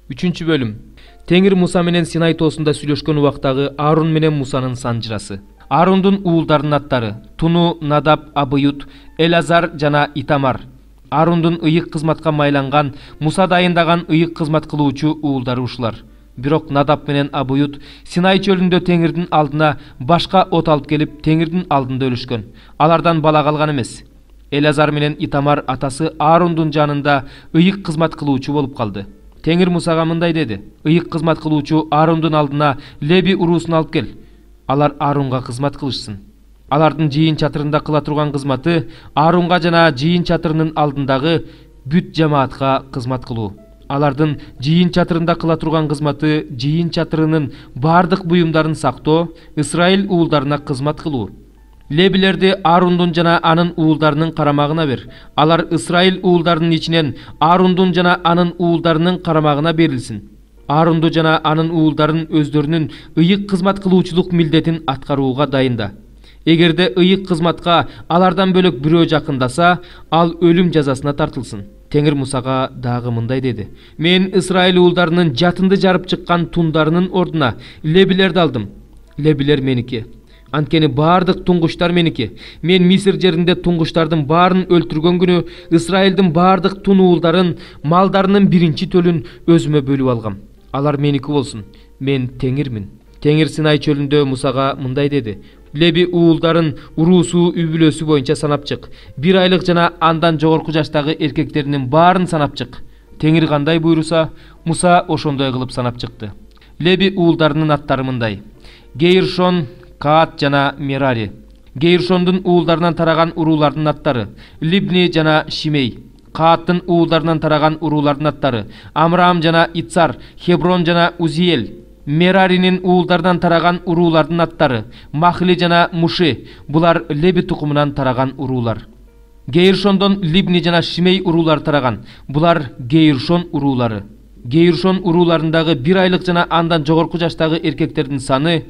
3 бөлүм. Теңир Муса менен Синай тоосунда сүйлөшкөн убактагы Аарон менен Мусанын санжырасы. Аарондун уулдарынын аттары: Туну, Надап, Абыют, Элазар жана Итамар. Аарондун ыйык кызматка майланган, Муса дайындаган ыйык кызмат кылуучу уулдары ушулар. Бирок Надап менен Абыют Синай чөлүндө Теңирдин алдына башка от алып келип, Теңирдин алдында өлүшкөн. Алардан бала калган эмес. Элазар менен Итамар атасы Аарондун жанында ыйык кызмат кылуучу болуп калды. Теңир Мусага мындай деди: ыйык кызмат кылуучу Аарондун алдына Леби уруусун алып кел. Алар Ааронга кызмат кылышсын. Алардын жыйын чатырында кыла турган кызматы Ааронга жана жыйын чатырынын алдындагы бүт жамаатка кызмат кылуу. Алардын жыйын чатырында кыла турган кызматы жыйын чатырынын бардык буюмдарын сактоо, Исраил уулдарына кызмат кылуу. Лебилерди Аарондун жана анын уулдарынын карамагына бер. Алар Исраил уулдарынын ичинен Аарондун жана анын уулдарынын карамагына берилсин. Ааронду жана анын уулдарын өздөрүнүн ыйык кызмат кылуучулук милдетин аткарууга дайында. Эгерде ыйык кызматка алардан бөлөк бирөө жакындаса, ал өлүм жазасына тартылсын. Теңир Мусага дагы мындай деди: мен Исраил уулдарынын жатынды жарып чыккан тундарынын ордуна лебилерди алдым. Лебилер меники. Анткени бардык туңгуштар меники. Мен Мисир жеринде туңгуштардын баарын өлтүргөн күнү Исраилдин бардык тун уулдарын, малдарынын биринчи төлүн өзүмө бөлүп алгам. Алар меники болсун. Мен Теңирмин. Теңир Синай чөлүндө Мусага мындай деди: Леби уулдарын уруусу үбүлөсү боюнча санап чык. 1 айлык жана андан жогорку жаштагы эркектеринин баарын санап чык. Теңир кандай буйруса, Муса ошондой кылып санап чыкты. Леби уулдарынын аттары мындай: Гейршон, Каат жана Мерари. Гейршондун уулдарынан тараган уруулардын аттары: Либни жана Шимей. Кааттын уулдарынан тараган уруулардын аттары: Амрам жана Ицар, Хеброн жана Узиел. Мераринин уулдарынан тараган уруулардын аттары: Махли жана Муши. Булар Леби тукумунан тараган уруулар. Гейршондон Либни жана Шимей уруулары тараган. Булар Гейршон уруулары. Гейршон урууларындагы 1 айлык жана андан жогорку жаштагы эркектердин саны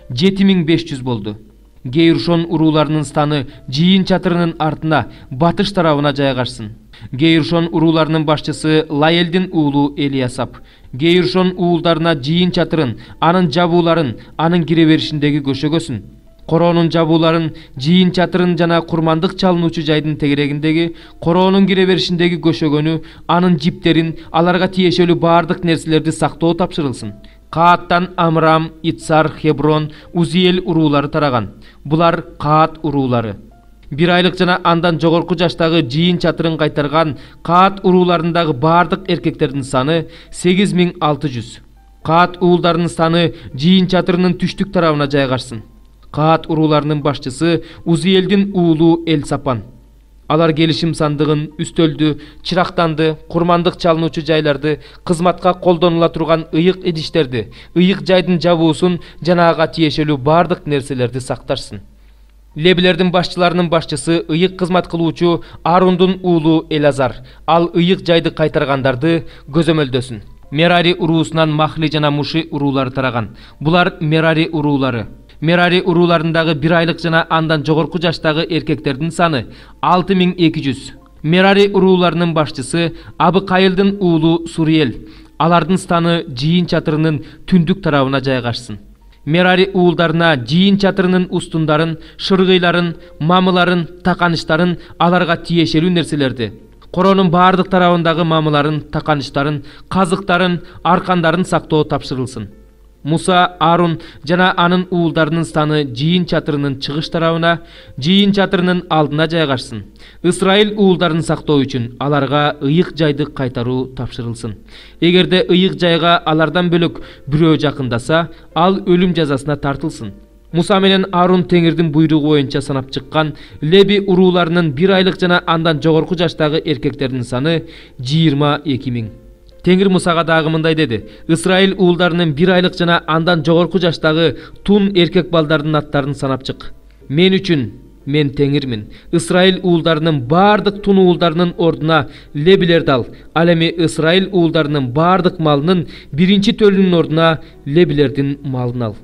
7500 болду. Гейршон урууларынын станы жыйын чатырынын артына, батыш тарабына жайгашсын. Гейршон урууларынын башчысы Лаэлдин уулу Элиасап. Гейршон уулдарына жыйын чатырын, анын жабууларын, анын кире беришиндеги көшөгөсүн, короонун жабууларын, жыйын чатырын жана курмандык чалынуучу жайдын тегерегиндеги, короонун кире беришиндеги көшөгөнү, анын жиптерин, аларга тиешелүү бардык нерселерди сактоо тапшырылсын. Кааттан Амрам, Ицар, Хеброн, Узиел уруулары тараган. Булар Каат уруулары. 1 айлык жана андан жогорку жаштагы жыйын чатырын кайтарган Каат урууларындагы бардык эркектердин саны 8600. Каат уулдарынын саны жыйын чатырынын түштүк тарабына жайгашсын. Каат урууларынын башчысы Узиелдин уулу Элсапан. Алар келишим сандыгын, үстөлдү, чырактанды, курмандык чалынуучу жайларды, кызматка колдонула турган ыйык идиштерди, ыйык жайдын жабуусун жана ага тиешелүү бардык нерселерди сактарсын. Лебилердин башчыларынын башчысы ыйык кызмат кылуучу Аарондун уулу Элазар. Ал ыйык жайды кайтаргандарды көзөмөлдөсүн. Мерари уруусунан Махли жана Муши уруулары тараган. Булар Мерари уруулары. Мерари урууларындагы 1 айлык жана андан жогорку жаштагы эркектердин саны 6200. Мерари урууларынын башчысы Абыкайылдын уулу Суриел. Алардын станы жыйын чатырынын түндүк тарабына жайгашсын. Мерари уулдарына жыйын чатырынын устундарын, шыргыйларын, мамыларын, таканыштарын, аларга тиешелүү нерселерди, короонун бардык тарабындагы мамыларын, таканыштарын, казыктарын, аркандарын сактоо тапшырылсын. Муса, Аарон жана анын уулдарынын станы жыйын чатырынын чыгыш тарабына, жыйын чатырынын алдына жайгашсын. Исраил уулдарын сактоо үчүн аларга ыйык жайды кайтаруу тапшырылсын. Эгерде ыйык жайга алардан бөлөк бирөө жакындаса, ал өлүм жазасына тартылсын. Муса менен Аарон Теңирдин буйругу боюнча санап чыккан Леби урууларынын 1 айлык жана андан жогорку жаштагы эркектердин саны 22000. Теңир Мусага дагы мындай деди: Исраил уулдарынын 1 айлык жана андан жогорку жаштагы тун эркек балдардын аттарын санап чык. Мен үчүн мен Теңирмин. Исраил уулдарынын бардык тун уулдарынын ордуна лебилерди ал. Ал эми Исраил уулдарынын бардык малынын биринчи төлүнүн ордуна лебилердин малын ал.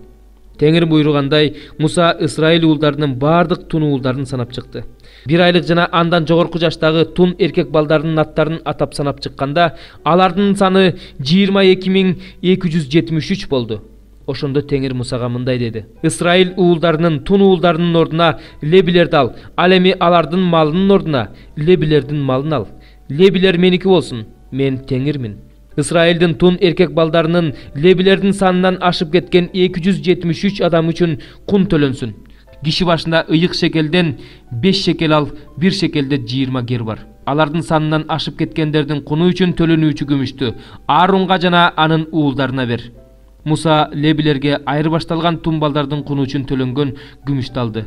Теңир буйругандай Муса Исраил уулдарынын бардык тун уулдарын санап чыкты. 1 айлык жана андан жогорку жаштагы тун эркек балдарынын аттарын атап санап чыкканда алардын саны 22.273 болду. Ошондо Теңир Мусага мындай деди: Ысрайыл уулдарынын тун уулдарынын ордуна лебилерди ал. Ал эми алардын малынын ордуна лебилердин малын ал. Лебилер меники болсун. Мен Теңирмин. Ысрайылдын тун эркек балдарынын лебилердин санынан ашып кеткен 273 адам үчүн кун төлөнсүн. Киши башына ыйык шекелден 5 шекел ал, 1 шекелде 20 гер бар. Алардын санынан ашып кеткендердин куну үчүн төлөнүүчү күмүштү Аарунга жана анын уулдарына бер. Муса лебилерге айырбашталган тун балдардын куну үчүн төлөнгөн күмүштү алды.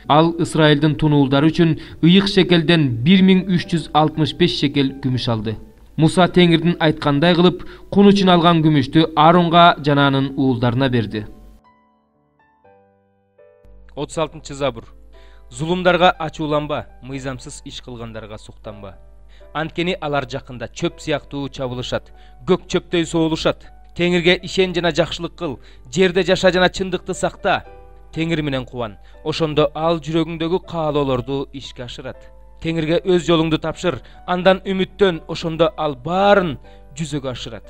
Ал Ысрайылдын тун уулдары үчүн ыйык шекелден 1365 шекел күмүш алды. Муса Теңирдин айткандай кылып, кун үчүн алган күмүштү Аарунга жана анын уулдарына берди. 36-забур. Зулумдарга ачууланба, мыйзамсыз иш кылгандарга суктанба. Анткени алар жакында чөп сыяктуу чабылышат, көк чөптөй соолушат. Теңирге ишен жана жакшылык кыл, жерде жаша жана чындыкты сакта. Теңир менен кубан, ошондо ал жүрөгүңдөгү каалоолорду ишке ашырат. Теңирге өз жолуңду тапшыр, андан үмүттөн, ошондо ал баарын жүзөгө ашырат.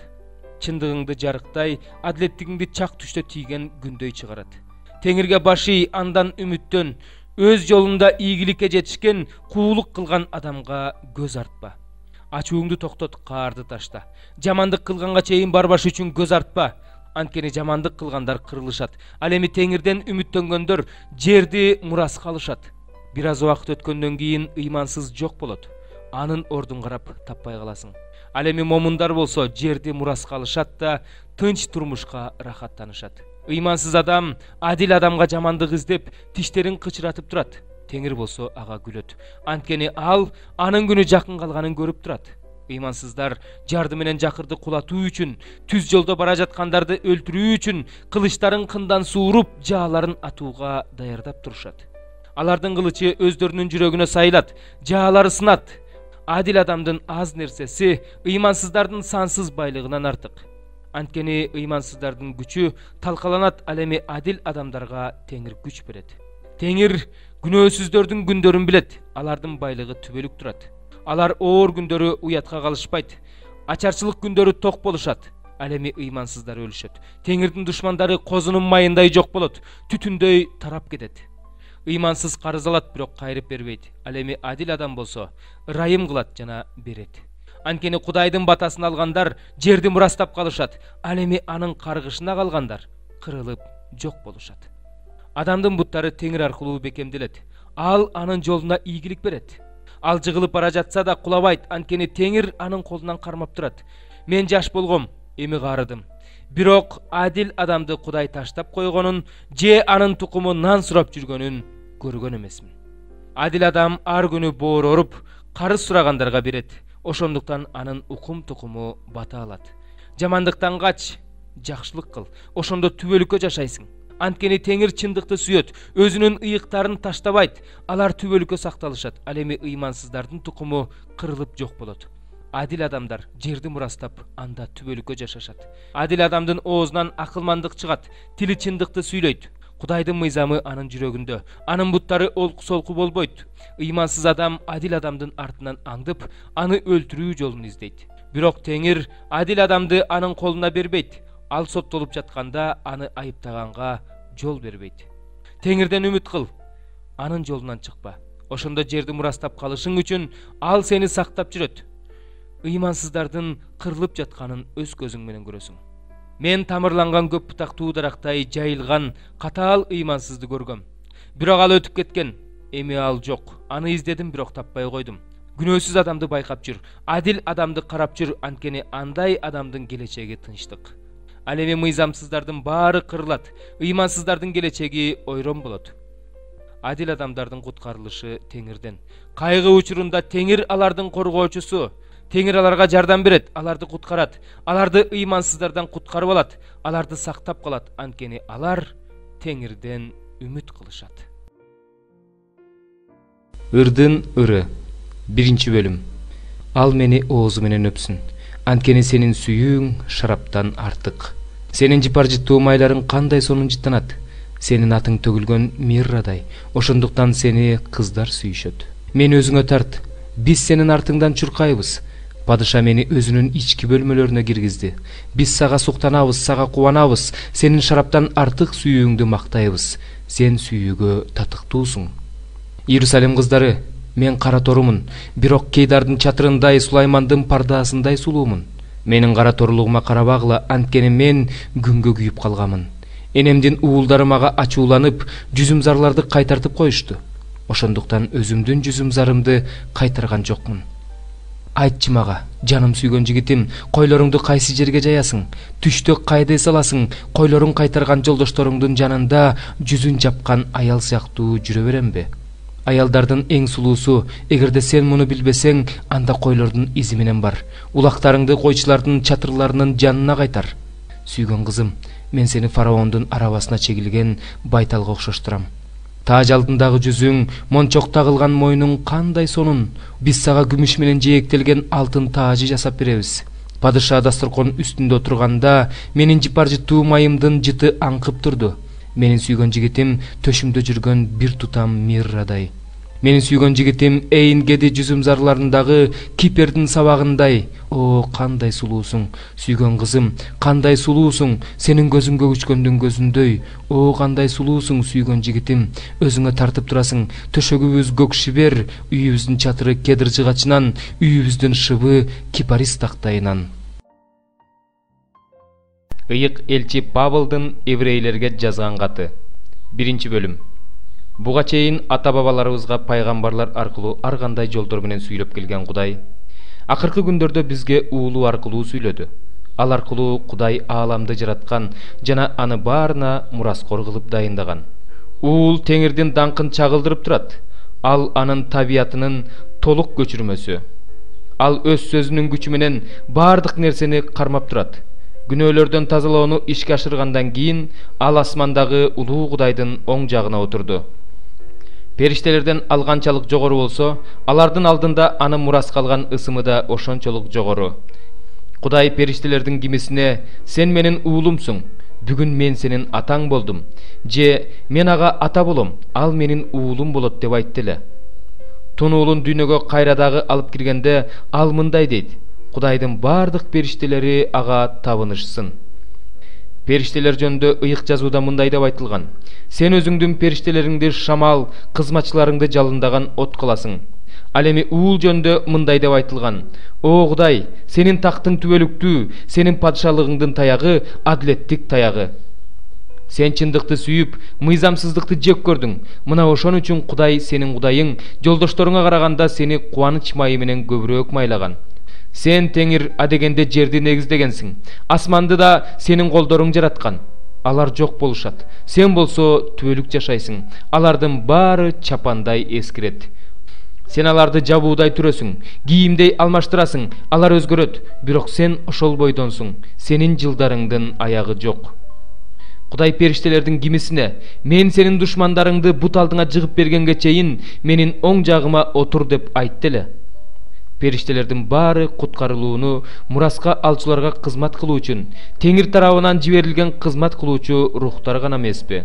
Чындыгыңды жарыктай, адилеттигиңди чак түштө тийген күндөй чыгарат. Теңирге башый, андан үмүттөн, өз жолунда ийгиликке жетишкен, куулук кылган адамга көз артпа. Ачууңду токтот, каарды ташта. Жамандык кылганга чейин барбаш үчүн көз артпа. Анткени жамандык кылгандар кырылышат. Ал эми Теңирден үмүттөнгөндөр жерди мураска алышат. Бир аз убакыт өткөндөн кийин ыймансыз жок болот. Анын ордун карап таппай каласың. Ал эми момундар болсо жерди мураска алышат да тынч турмушка рахаттанышат. Ыймансыз адам адил адамга жамандык издеп, тиштерин кычыратып турат. Теңир болсо ага күлөт. Анткени ал анын күнү жакын калганын көрүп турат. Ыймансыздар жарды менен жакырды кулатуу үчүн, түз жолдо бара жаткандарды өлтүрүү үчүн кылычтарын кындан сууруп, жааларын атууга даярдап турушат. Алардын кылычы өздөрүнүн жүрөгүнө сайылат, жаалары сынат. Адил адамдын аз нерсеси ыймансыздардын сансыз байлыгынан артык. Анткени ыймансыздардын күчү талкаланат, ал эми адил адамдарга Теңир күч берет. Теңир күнөөсүздөрдүн күндөрүн билет, алардын байлыгы түбөлүк турат. Алар оор күндөрү уятка калышпайт, ачарчылык күндөрү ток болушат. Ал эми ыймансыздар өлүшөт. Теңирдин душмандары козунун майындай жок болот, түтүндөй тарап кетет. Ыймансыз карыз алат, бирок кайрып бербейт. Ал эми адил адам болсо ырайым кылат жана берет. Анткени Кудайдын батасын алгандар жерди мурастап калышат. Ал эми анын каргышына калгандар кырылып жок болушат. Адамдын буттары Теңир аркылуу бекемделет. Ал анын жолуна ийгилик берет. Ал жыгылып бара жатса да кулабайт, анткени Теңир анын колунан кармап турат. Мен жаш болгом, эми карыдым. Бирок адил адамды Кудай таштап койгонун, же анын тукуму нан сурап жүргөнүн көргөн эмесмин. Адил адам ар күнү боор оруп, карыз сурагандарга берет. Ошондуктан анын укум тукуму бата алат. Жамандыктан кач, жакшылык кыл, ошондо түбөлүккө жашайсың. Анткени Теңир чындыкты сүйөт, өзүнүн ыйыктарын таштабайт, алар түбөлүккө сакталышат. Ал эми ыймансыздардын тукуму кырылып жок болот. Адил адамдар жерди мурастап, анда түбөлүккө жашашат. Адил адамдын оозунан акылмандык чыгат, тили чындыкты сүйлөйт. Кудайдын мыйзамы анын жүрөгүндө, анын буттары олку-солку болбойт. Ыймансыз адам адил адамдын артынан аңдып, аны өлтүрүү жолун издейт. Бирок Теңир адил адамды анын колуна бербейт. Ал соттолуп жатканда аны айыптаганга жол бербейт. Теңирден үмүт кыл, анын жолунан чыкпа. Ошондо жерди мурастап калышың үчүн ал сени сактап жүрөт. Ыймансыздардын кырылып жатканын өз көзүң менен көрөсүң. Мен тамырланган көп бутактуу дарактай жайылган катаал ыймансызды көргөм. Бирок ал өтүп кеткен. Эми ал жок. Аны издедим, бирок таппай койдум. Күнөөсүз адамды байкап жүр, адил адамды карап жүр, анткени андай адамдын келечеги тынчтык. Ал эми мыйзамсыздардын баары кырылат, ыймансыздардын келечеги ойрон болот. Адил адамдардын куткарылышы Теңирден. Кайгы учурунда Теңир алардын коргоочусу. Теңир аларга жардам берет, аларды куткарат, аларды ыймансыздардан куткарып алат, аларды сактап калат, анткени алар Теңирден үмүт кылышат. Ырдын ыры. 1-бөлүм. Ал мени оозу менен өпсүн, анткени сенин сүйүүң шараптан артык. Сенин жыпар-жыттуу майларың кандай сонун жыттанат. Сенин атың төгүлгөн миррадай, ошондуктан сени кыздар сүйүшөт. Мени өзүңө тарт. Биз сенин артыңдан чуркайбыз. Падыша мени өзүнүн ички бөлмөлөрүнө киргизди. Биз сага суктанабыз, сага кубанабыз. Сенин шараптан артык сүйүүңдү мактайбыз. Сен сүйүүгө татыктуусуң. Иерусалим кыздары, мен кара торумун, бирок Кейдардын чатырындай, Сулаймандын пардаасындай сулуумун. Менин кара торулугума карабагыла, анткени мен күнгө күйүп калганмын. Энемдин уулдары мага ачууланып, жүзүмзарларды кайтартып коюшту. Ошондуктан өзүмдүн жүзүмзарымды кайтарган жокмун. Айтчы мага, жаным сүйгөн жигитим, койлоруңду кайсы жерге жаясың? Түштө кайда саласың? Койлорун кайтарган жолдошторуңдун жанында жүзүн жапкан аял сыяктуу жүрө беремби? Аялдардын эң сулуусу, эгерде сен муну билбесең, анда койлордун изи менен бар. Улактарыңды койчулардын чатырларынын жанына кайтар. Сүйгөн кызым, мен сени фараондун арабасына чегилген байталга окшоштурам. Тааж алдындагы жүзүң, мончок тагылган мойнуң кандай сонун. Биз сага күмүш менен жээктелген алтын таажы жасап беребиз. Падыша дасторконун үстүндө отурганда, менин жыпар-жытуу майымдын жыты аңкып турду. Менин сүйгөн жигитим төшүмдө жүргөн бир тутам миррадай. Менин сүйгөн жигитим Эйнгеди жүзүмзарларындагы кипердин сабагындай. О, кандай сулуусуң, сүйгөн кызым, кандай сулуусуң, сенин көзүң көгүчкөндүн көзүндөй. О, кандай сулуусуң, сүйгөн жигитим, өзүңө тартып турасың. Төшөгүбүз көк шибер, үйүбүздүн чатыры кедир жыгачынан, үйүбүздүн шыбы кипарис тактайынан. Ыйык элчи Павылдын еврейлерге жазган каты. 1-бөлүм. Буга чейин ата-бабаларыбызга пайгамбарлар аркылуу ар кандай жолдор менен сүйлөп келген Кудай акыркы күндөрдө бизге уулу аркылуу сүйлөдү. Ал аркылуу Кудай ааламды жараткан жана аны баарына мураскор кылып дайындаган. Уул Теңирдин даңкын чагылдырып турат. Ал анын табиятынын толук көчүрмөсү. Ал өз сөзүнүн күчү менен баардык нерсени кармап турат. Күнөөлөрдөн тазалоону ишке ашыргандан кийин ал асмандагы улуу Кудайдын оң жагына отурду. Периштелерден ал канчалык жогору болсо, алардын алдында аны мураска алган ысымы да ошончолук жогору. Кудай периштелердин кимисине «Сен менин уулумсуң, бүгүн мен сенин атаң болдум» же «Мен ага ата болом, ал менин уулум болот» деп айтты эле. Тун уулун дүйнөгө кайрадагы алып киргенде ал мындай дейт: Кудайдын бардык периштелери ага табынышсын. Периштелер жөнүндө ыйык жазууда мындай деп айтылган: Сен өзүңдүн периштелериңди шамал, кызматчыларыңды жалындаган от кыласың. Ал эми уул жөнүндө мындай деп айтылган: О Кудай, сенин тактың түбөлүктүү, сенин падышалыгыңдын таягы адилеттик таягы. Сен чындыкты сүйүп, мыйзамсыздыкты жек көрдүң. Мына ошон үчүн Кудай сенин Кудайың жолдошторуңа караганда сени кубаныч майы менен көбүрөөк майлаган. Сен Теңир адегенде жерди негиздегенсиң. Асманды да сенин колдоруң жараткан. Алар жок болушат. Сен болсо түбөлүк жашайсың. Алардын баары чапандай эскирет. Сен аларды жабуудай түрөсүң, кийимдей алмаштырасың. Алар өзгөрөт, бирок сен ошол бойдонсуң. Сенин жылдарыңдын аягы жок. Кудай периштелердин кимисине «Мен сенин душмандарыңды бут алдыңа жыгып бергенге чейин менин оң жагыма отур» деп айтты эле. Периштелердин баары куткарылууну мураска алчуларга кызмат кылуу үчүн Теңир тарабынан жиберилген кызмат кылуучу рухтар гана эмеспи?